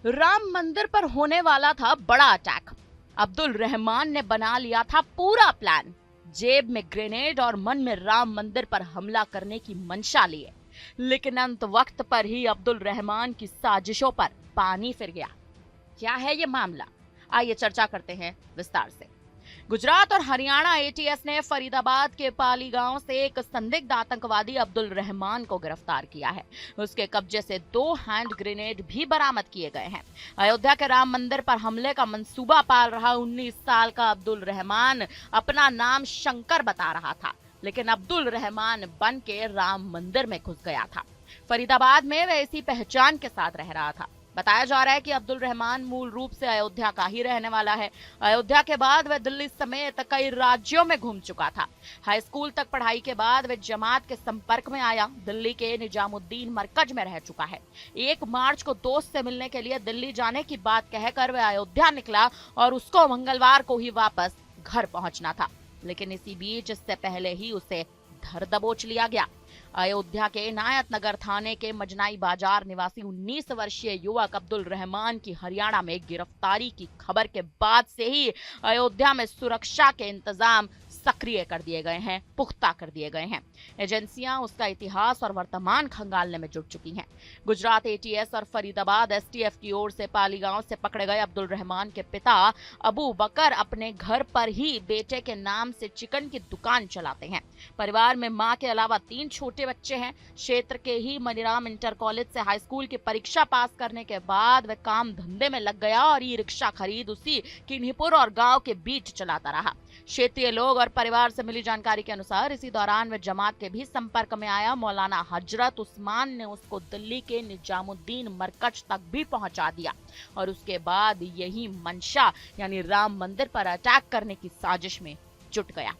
राम मंदिर पर होने वाला था बड़ा अटैक। अब्दुल रहमान ने बना लिया था पूरा प्लान। जेब में ग्रेनेड और मन में राम मंदिर पर हमला करने की मंशा लिए, लेकिन अंत वक्त पर ही अब्दुल रहमान की साजिशों पर पानी फिर गया। क्या है ये मामला, आइए चर्चा करते हैं विस्तार से। गुजरात और हरियाणा एटीएस ने फरीदाबाद के पाली गांव से एक संदिग्ध आतंकवादी अब्दुल रहमान को गिरफ्तार किया है। उसके कब्जे से 2 हैंड ग्रेनेड भी बरामद किए गए हैं। अयोध्या के राम मंदिर पर हमले का मंसूबा पाल रहा 19 साल का अब्दुल रहमान अपना नाम शंकर बता रहा था, लेकिन अब्दुल रहमान बन के राम मंदिर में घुस गया था। फरीदाबाद में वह इसी पहचान के साथ रह रहा था। बताया जा रहा है कि अब्दुल रहमान मूल रूप से अयोध्या का ही रहने वाला है। अयोध्या के बाद वह दिल्ली समेत कई राज्यों में घूम चुका था। हाई स्कूल तक पढ़ाई के बाद वह जमात के संपर्क में आया। दिल्ली के निजामुद्दीन मरकज में रह चुका है। 1 मार्च को दोस्त से मिलने के लिए दिल्ली जाने की बात कहकर वह अयोध्या निकला और उसको मंगलवार को ही वापस घर पहुंचना था, लेकिन इसी बीच इससे पहले ही उसे धर दबोच लिया गया। अयोध्या के इनायत नगर थाने के मजनाई बाजार निवासी 19 वर्षीय युवक अब्दुल रहमान की हरियाणा में गिरफ्तारी की खबर के बाद से ही अयोध्या में सुरक्षा के इंतजाम सक्रिय कर दिए गए हैं, पुख्ता कर दिए गए हैं। एजेंसियां उसका इतिहास और वर्तमान खंगालने में जुट चुकी हैं। गुजरात एटीएस और फरीदाबाद एसटीएफ की ओर से पाली गांव से पकड़े गए अब्दुल रहमान के पिता अबू बकर अपने घर पर ही बेटे के नाम से चिकन की दुकान चलाते हैं। परिवार में मां के अलावा 3 छोटे बच्चे हैं। क्षेत्र के ही मनीराम इंटर कॉलेज से हाई स्कूल की परीक्षा पास करने के बाद वह काम धंधे में लग गया और ई रिक्शा खरीद उसी किन्हीपुर और गांव के बीच चलाता रहा। क्षेत्रीय लोग और परिवार से मिली जानकारी के अनुसार इसी दौरान वह जमात के भी संपर्क में आया। मौलाना हजरत उस्मान ने उसको दिल्ली के निजामुद्दीन मरकज तक भी पहुंचा दिया और उसके बाद यही मंशा यानी राम मंदिर पर अटैक करने की साजिश में जुट गया।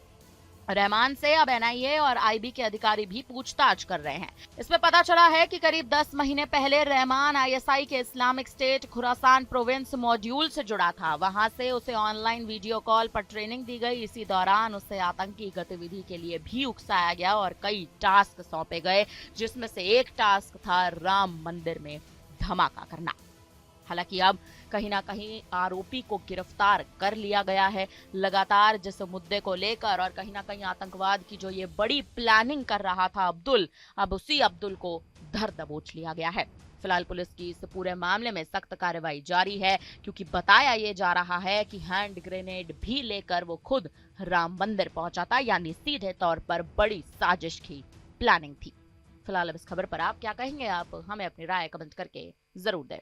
रहमान से अब एनआईए और आईबी के अधिकारी भी पूछताछ कर रहे हैं। इसमें पता चला है कि करीब 10 महीने पहले रहमान आईएसआई के Islamic State Khorasan province module से जुड़ा था। वहां से उसे ऑनलाइन वीडियो कॉल पर ट्रेनिंग दी गई। इसी दौरान उसे आतंकी गतिविधि के लिए भी उकसाया गया और कई टास्क सौंपे गए, जिसमें से एक टास्क था राम मंदिर में धमाका करना। हालांकि अब कहीं ना कहीं आरोपी को गिरफ्तार कर लिया गया है। लगातार जिस मुद्दे को लेकर और कहीं ना कहीं आतंकवाद की जो ये बड़ी प्लानिंग कर रहा था अब्दुल, अब उसी अब्दुल को धर दबोच लिया गया है। फिलहाल पुलिस की इस पूरे मामले में सख्त कार्रवाई जारी है, क्योंकि बताया ये जा रहा है कि हैंड ग्रेनेड भी लेकर वो खुद राम मंदिर पहुंचा था, यानी सीधे तौर पर बड़ी साजिश की प्लानिंग थी। फिलहाल अब इस खबर पर आप क्या कहेंगे, आप हमें अपनी राय कमेंट करके जरूर दें।